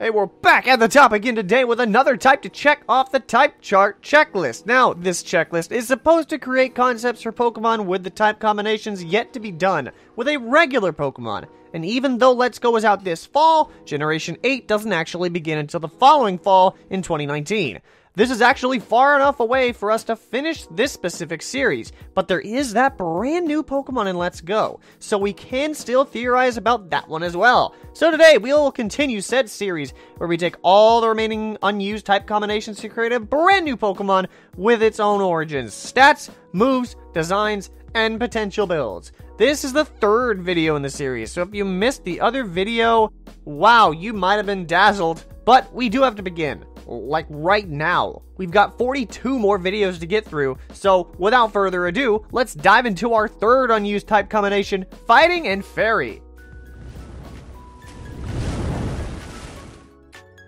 Hey, we're back at the top again today with another type to check off the type chart checklist. Now, this checklist is supposed to create concepts for Pokemon with the type combinations yet to be done with a regular Pokemon. And even though Let's Go is out this fall, Generation 8 doesn't actually begin until the following fall in 2019. This is actually far enough away for us to finish this specific series, but there is that brand new Pokemon in Let's Go, so we can still theorize about that one as well. So today, we'll continue said series, where we take all the remaining unused type combinations to create a brand new Pokemon with its own origins, stats, moves, designs, and potential builds. This is the third video in the series, so if you missed the other video, wow, you might have been dazzled, but we do have to begin. Like right now. We've got 42 more videos to get through, so without further ado, let's dive into our third unused type combination, Fighting and Fairy.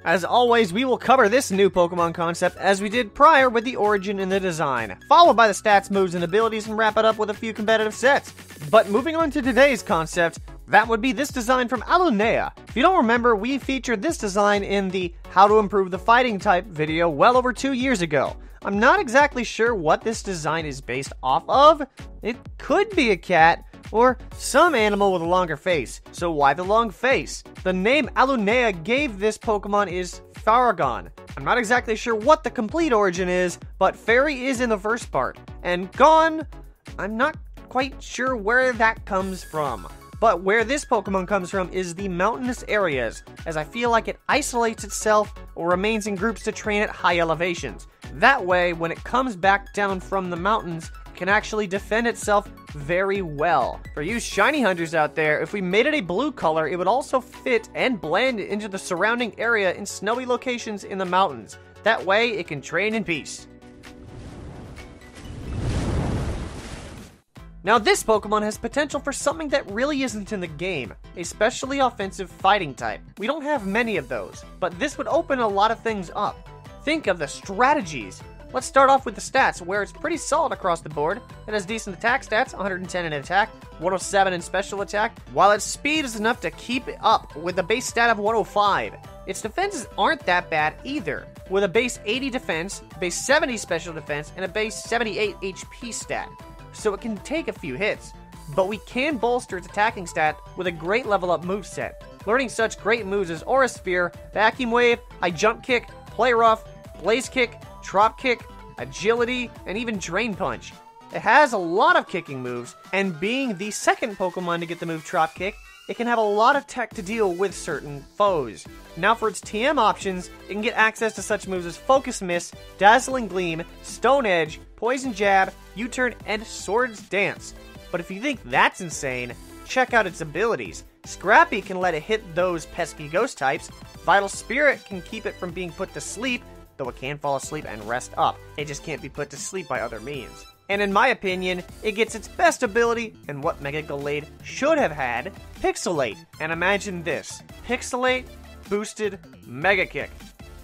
As always, we will cover this new Pokemon concept as we did prior with the origin and the design, followed by the stats, moves, and abilities, and wrap it up with a few competitive sets. But moving on to today's concept, that would be this design from Alunea. If you don't remember, we featured this design in the How to Improve the Fighting Type video well over 2 years ago. I'm not exactly sure what this design is based off of. It could be a cat, or some animal with a longer face. So why the long face? The name Alunea gave this Pokemon is Faragon. I'm not exactly sure what the complete origin is, but Fairy is in the first part. And Gon, I'm not quite sure where that comes from. But where this Pokemon comes from is the mountainous areas, as I feel like it isolates itself or remains in groups to train at high elevations. That way, when it comes back down from the mountains, it can actually defend itself very well. For you shiny hunters out there, if we made it a blue color, it would also fit and blend into the surrounding area in snowy locations in the mountains. That way, it can train in peace. Now this Pokemon has potential for something that really isn't in the game, a specially offensive fighting type. We don't have many of those, but this would open a lot of things up. Think of the strategies. Let's start off with the stats, where it's pretty solid across the board. It has decent attack stats, 110 in attack, 107 in special attack, while its speed is enough to keep it up with a base stat of 105. Its defenses aren't that bad either, with a base 80 defense, base 70 special defense, and a base 78 HP stat. So it can take a few hits, but we can bolster its attacking stat with a great level up moveset, learning such great moves as Aura Sphere, Vacuum Wave, High Jump Kick, Play Rough, Blaze Kick, Drop Kick, Agility, and even Drain Punch. It has a lot of kicking moves, and being the second Pokemon to get the move Drop Kick, it can have a lot of tech to deal with certain foes. Now for its TM options, it can get access to such moves as Focus Miss, Dazzling Gleam, Stone Edge, Poison Jab, U-Turn, and Swords Dance. But if you think that's insane, check out its abilities. Scrappy can let it hit those pesky ghost types, Vital Spirit can keep it from being put to sleep, though it can fall asleep and rest up. It just can't be put to sleep by other means. And in my opinion, it gets its best ability, and what Mega Gallade should have had, Pixelate. And imagine this, Pixelate boosted Mega Kick.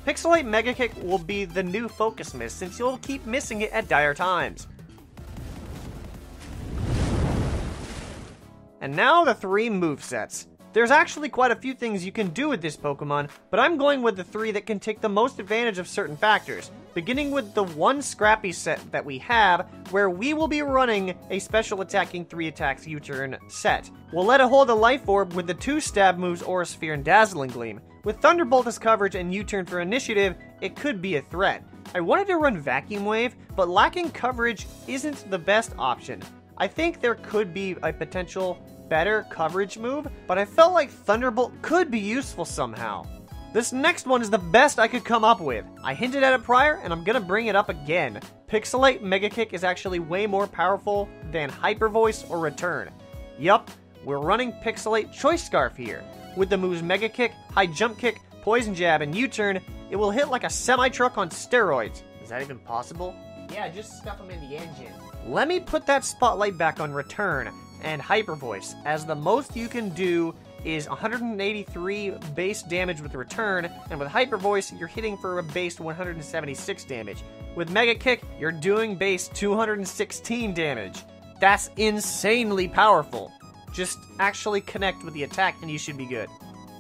Pixelate Mega Kick will be the new Focus Miss, since you'll keep missing it at dire times. And now the 3 movesets. There's actually quite a few things you can do with this Pokemon, but I'm going with the 3 that can take the most advantage of certain factors, beginning with the 1 Scrappy set that we have, where we will be running a special attacking 3 attacks U-Turn set. We'll let it hold a Life Orb with the 2 stab moves Aura Sphere and Dazzling Gleam. With Thunderbolt as coverage and U-Turn for initiative, it could be a threat. I wanted to run Vacuum Wave, but lacking coverage isn't the best option. I think there could be a potential better coverage move, but I felt like Thunderbolt could be useful somehow. This next one is the best I could come up with. I hinted at it prior, and I'm gonna bring it up again. Pixelate Mega Kick is actually way more powerful than Hyper Voice or Return. Yup, we're running Pixelate Choice Scarf here. With the moves Mega Kick, High Jump Kick, Poison Jab, and U-Turn, it will hit like a semi-truck on steroids. Is that even possible? Yeah, just stuff them in the engine. Let me put that spotlight back on Return and Hyper Voice, as the most you can do is 183 base damage with Return, and with Hyper Voice, you're hitting for a base 176 damage. With Mega Kick, you're doing base 216 damage. That's insanely powerful. Just actually connect with the attack and you should be good.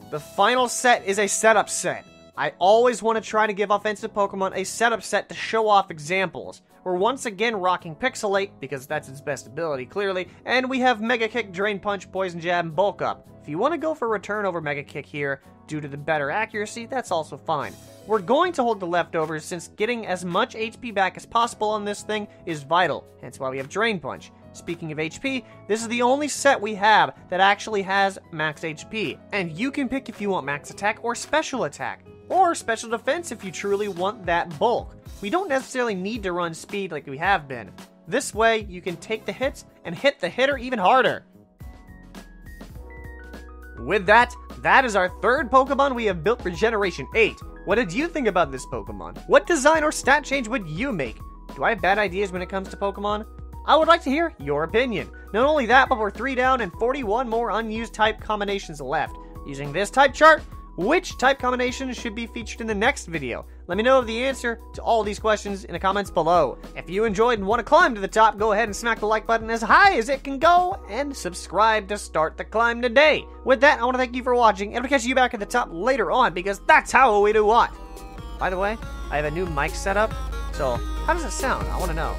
The final set is a setup set. I always want to try to give offensive Pokemon a setup set to show off examples. We're once again rocking Pixelate, because that's its best ability, clearly, and we have Mega Kick, Drain Punch, Poison Jab, and Bulk Up. If you want to go for Return over Mega Kick here, due to the better accuracy, that's also fine. We're going to hold the leftovers since getting as much HP back as possible on this thing is vital, hence why we have Drain Punch. Speaking of HP, this is the only set we have that actually has max HP, and you can pick if you want max attack or special attack, or special defense if you truly want that bulk. We don't necessarily need to run speed like we have been. This way, you can take the hits and hit the hitter even harder. With that, that is our third Pokemon we have built for Generation 8. What did you think about this Pokemon? What design or stat change would you make? Do I have bad ideas when it comes to Pokemon? I would like to hear your opinion. Not only that, but we're 3 down and 41 more unused type combinations left. Using this type chart, which type combination should be featured in the next video? Let me know the answer to all these questions in the comments below. If you enjoyed and want to climb to the top, go ahead and smack the like button as high as it can go, and subscribe to start the climb today. With that, I want to thank you for watching, and I'll catch you back at the top later on, because that's how we do what. By the way, I have a new mic setup, so how does it sound? I want to know.